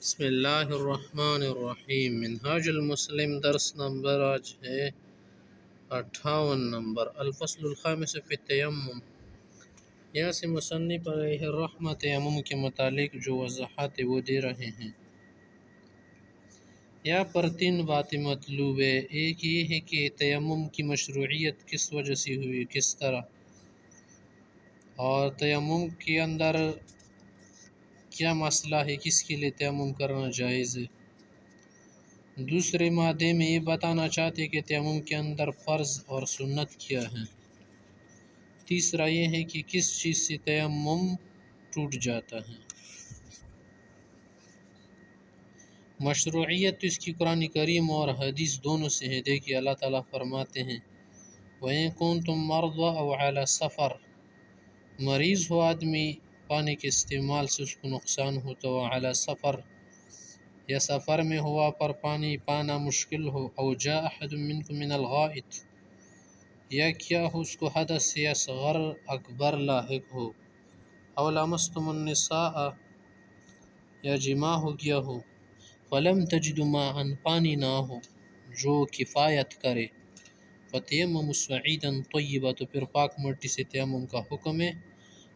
بسم اللہ الرحمن الرحیم منہاج المسلم درس نمبر آج ہے 58 نمبر الفصل الخامس فی التیمم۔ یہاں سے مصنف علیہ الرحمہ تیمم کے متعلق جو وضاحت وہ دے رہے ہیں۔ یہاں پر 3 باتیں مطلوب ہے۔ ایک یہ ہے کہ تیمم کی مشروعیت کس وجہ سے ہوئی، کس طرح، اور تیمم کے اندر کیا مسئلہ ہے، کس کے لیے تیمم کرنا جائز ہے۔ دوسرے مادے میں یہ بتانا چاہتے کہ تیمم کے اندر فرض اور سنت کیا ہے۔ تیسرا یہ ہے کہ کس چیز سے تیمم ٹوٹ جاتا ہے۔ مشروعیت اس کی قرآن کریم اور حدیث دونوں سے ہے۔ دیکھیے اللہ تعالیٰ فرماتے ہیں وَإِن كُنتُم مَرْضَىٰ أَوْ عَلَىٰ سَفَرٍ، مریض ہو آدمی، پانی کے استعمال سے اس کو نقصان ہو تو علی سفر، یا سفر میں ہوا پر پانی پانا مشکل ہو، او جاء احد منکم من الغائط، یا کیا ہو اس کو حدث اصغر اکبر لاحق ہو، او لامستم النساء، یا جماع ہو گیا ہو، فلم تجدوا ماء، پانی نہ ہو جو کفایت کرے، فتیمموا صعیدا طیبا، تو پھر پاک مٹی سے تیمم کا حکم ہے۔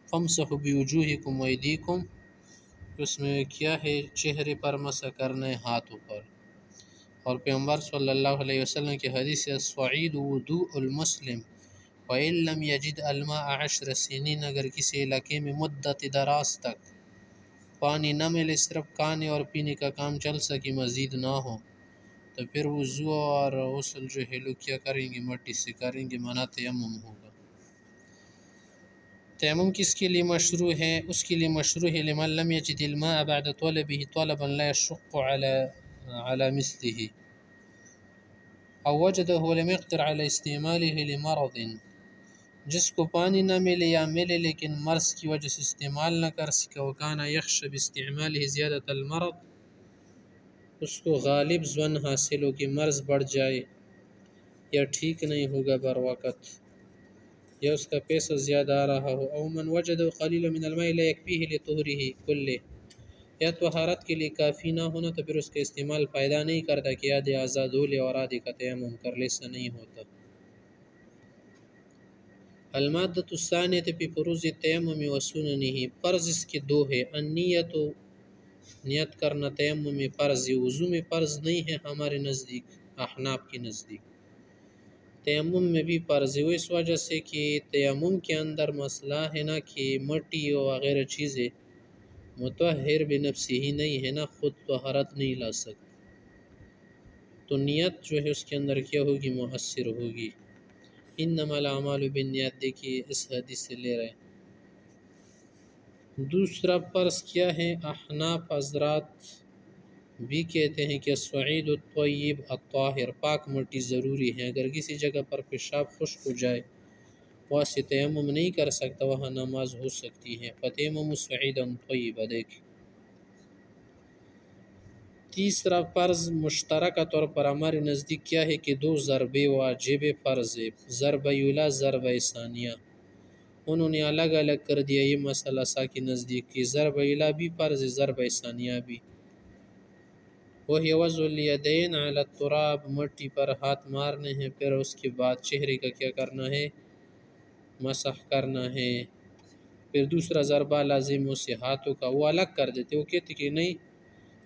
فامسحوا بوجوہکم وایدیکم، اس میں کیا ہے، چہرے پر مسح کرنا ہے، ہاتھوں پر۔ اور پیغمبر صلی اللہ علیہ وسلم کی حدیث ہے الصعید وضوء المسلم وإن لم یجد الماء 10 سنین، اگر کسی علاقے میں مدت دراز تک پانی نہ ملے، صرف کھانے اور پینے کا کام چل سکے، مزید نہ ہو، تو پھر وضو اور غسل جو ہے لوگ کیا کریں گے، مٹی سے کریں گے، مانا تیمم ہوگا۔ تیمم کس کے لیے مشروع ہے؟ اس کے لیے مشروع ہے لمن لم یجد الماء بعد طلبه طلبا لا يشق على مثله، او وجده ولم يقدر على استعماله لمرض، جس کو پانی نہ ملے یا ملے لیکن مرض کی وجہ سے استعمال نہ کر سکے، وكان يخشى باستعماله زیادة المرض، اس کو غالب ظن حاصل ہو کہ مرض بڑھ جائے یا ٹھیک نہیں ہوگا بر وقت، یا اس کا پیسہ زیادہ آ رہا ہو، او من وجد قلیل من الماء لا يكفيه لطهره كله، یا طہارت کے لیے کافی نہ ہونا تو پھر اس کا استعمال فائدہ نہیں کرتا کہ آدھے آزاد ہو لے اور آدھے کا تیمم کر لے، ایسا نہیں ہوتا۔ المادۃ الثانیۃ فی فروض التیمم وسننہ، فرض اس کے 2 ہے، النیت، نیت کرنا تیمم میں فرض ہے، وضو میں فرض نہیں ہے ہمارے نزدیک، احناف کے نزدیک۔ تیمم میں بھی فرض ہے، وہ اس وجہ سے کہ تیمم کے اندر مسئلہ ہے نا کہ مٹی وغیرہ چیزیں مطہر بنفسی ہی نہیں ہے نا، خود طہارت نہیں لا سکتی، تو نیت جو ہے اس کے اندر کیا ہوگی، مؤثر ہوگی۔ انما الاعمال بالنیات، دیکھیے اس حدیث سے لے رہے ہیں۔ دوسرا فرض کیا ہے، احناف حضرات بھی کہتے ہیں کہ الصعید الطیب الطاہر، پاک مٹی ضروری ہے، اگر کسی جگہ پر پیشاب خشک ہو جائے وہاں سے تیمم نہیں کر سکتا، وہاں نماز ہو سکتی ہے، فتیمموا صعیدا طیبا۔ دیکھیں تیسرا فرض مشترکہ طور پر ہمارے نزدیک کیا ہے کہ 2 ضربے واجب فرض ہے، ضربہ اولی، ضربہ ثانیہ، انہوں نے الگ الگ کر دیا یہ مسئلہ سا کے نزدیک کہ ضربہ اولی بھی فرض ہے، ضربہ ثانیہ بھی، وہی وضع الیدین علی التراب، مٹی پر ہاتھ مارنے ہیں، پھر اس کے بعد چہرے کا کیا کرنا ہے، مسح کرنا ہے، پھر دوسرا ضربہ لازم اسے ہاتھوں کا، وہ الگ کر دیتے، وہ کہتے کہ نہیں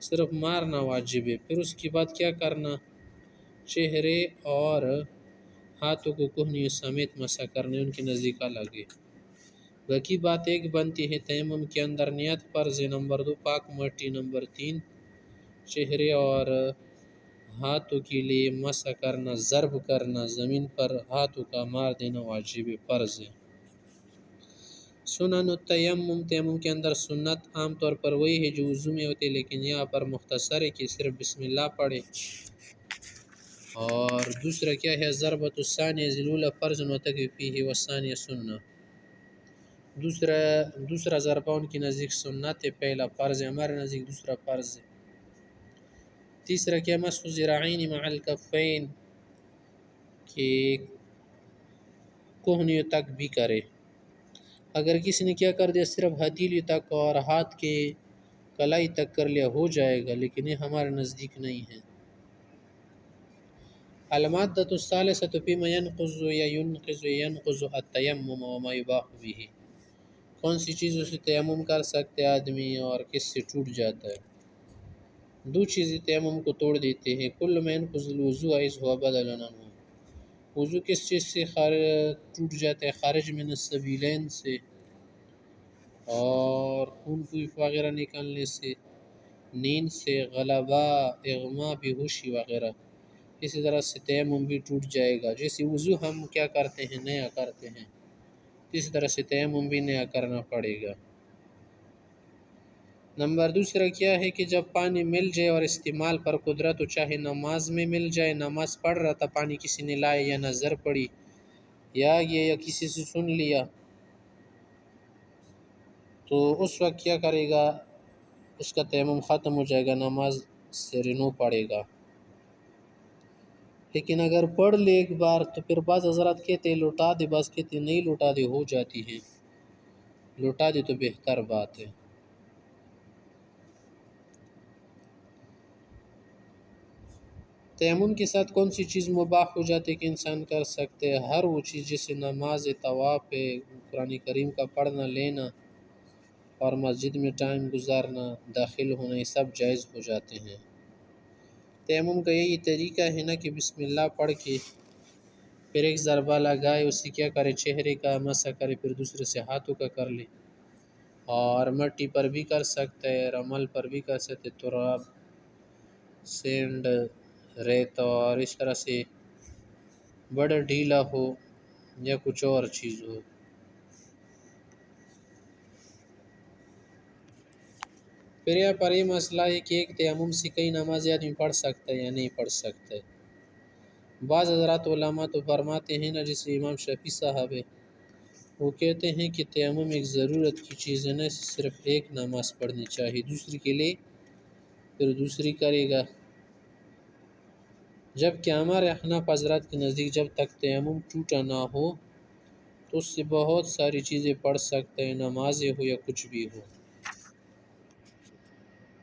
صرف مارنا واجب ہے، پھر اس کے بعد کیا کرنا، چہرے اور ہاتھوں کو کوہنیوں سمیت مسح کرنے، ان کے نزدیک الگ ہے۔ باقی بات ایک بنتی ہے، تیمم کے اندر نیت فرض ہے، نمبر 2 پاک مٹی، نمبر 3 چہرے اور ہاتھوں کے لیے مسح کرنا، ضرب کرنا، زمین پر ہاتھوں کا مار دینا واجب فرض ہے۔ سنن التیمم، تیمم کے اندر سنت عام طور پر وہی ہے جو وضو میں ہوتے، لیکن یہاں پر مختصر ہے کہ صرف بسم اللہ پڑھے۔ اور دوسرا کیا ہے، ضربۃ الثانیہ الاولی فرض وتکفی فیہ والثانیہ سنہ، دوسرا ضربہ ان کی نزدیک سنت ہے، پہلا فرض ہے، ہمارے نزدیک دوسرا فرض ہے۔ تیسرا کیا، مسح الذراعین مع الکفین، کہ کوہنیوں تک بھی کرے، اگر کسی نے کیا کر دیا صرف ہتھیلی تک اور ہاتھ کے کلائی تک کر لیا ہو جائے گا، لیکن یہ ہمارے نزدیک نہیں ہے۔ المادۃ الثالثۃ فیما ینقض یا ینقض التیمم وما یباح به، کون سی چیزوں سے تیمم کر سکتے آدمی اور کس سے ٹوٹ جاتا ہے؟ دو چیزیں تیمم کو توڑ دیتے ہیں۔ کل ما ینقض الوضوء اذ هو بدل عنہ، وضو کس چیز سے ٹوٹ جاتا ہے؟ خارج من السبیلین سے، اور خون وغیرہ نکالنے سے، نیند سے، غلبہ، اغما، بے ہوشی وغیرہ۔ اسی طرح سے تیمم بھی ٹوٹ جائے گا۔ جیسے وضو ہم کیا کرتے ہیں؟ نیا کرتے ہیں، اسی طرح سے تیمم بھی نیا کرنا پڑے گا۔ نمبر دوسرا کیا ہے کہ جب پانی مل جائے اور استعمال پر قدرت ہو، چاہے نماز میں مل جائے، نماز پڑھ رہا تھا، پانی کسی نے لائے یا نظر پڑی یا کسی سے سن لیا، تو اس وقت کیا کرے گا؟ اس کا تیمم ختم ہو جائے گا، نماز سے رنو پڑے گا۔ لیکن اگر پڑھ لے ایک بار تو پھر بعض حضرات کہتے ہیں لوٹا دے، بعض کہتے ہیں نہیں لوٹا دے، ہو جاتی ہے، لوٹا دے تو بہتر بات ہے۔ تیمم کے ساتھ کون سی چیز مباح ہو جاتی ہے کہ انسان کر سکتے ہیں؟ ہر وہ چیز جیسے نماز، طواف ہے، قرآن کریم کا پڑھنا لینا اور مسجد میں ٹائم گزارنا، داخل ہونا، یہ سب جائز ہو جاتے ہیں۔ تیمم کا یہی طریقہ ہے نا کہ بسم اللہ پڑھ کے پھر ایک ضربہ لگائے، اس سے کیا کرے؟ چہرے کا مسح کرے، پھر دوسرے سے ہاتھوں کا کر لے، اور مٹی پر بھی کر سکتا ہے، رمل پر بھی کر سکتے، تراب، سینڈ، ریت، اور اس طرح سے بڑا ڈھیلا ہو یا کچھ اور چیز ہو۔ پھر یہاں پر یہ مسئلہ ہے کہ ایک تیمم سے کئی نمازیں آدمی پڑھ سکتا ہے یا نہیں پڑھ سکتا ہے۔ بعض حضرات علماء تو فرماتے ہیں نا، جیسے امام شافعی صاحب ہے، وہ کہتے ہیں کہ تیمم ایک ضرورت کی چیز ہے نا، صرف ایک نماز پڑھنی چاہیے، دوسری کے لیے پھر دوسری کرے گا۔ جبکہ ہمارے احناف حضرات کے نزدیک جب تک تیمم ٹوٹا نہ ہو تو اس سے بہت ساری چیزیں پڑھ سکتے ہیں، نمازیں ہو یا کچھ بھی ہو۔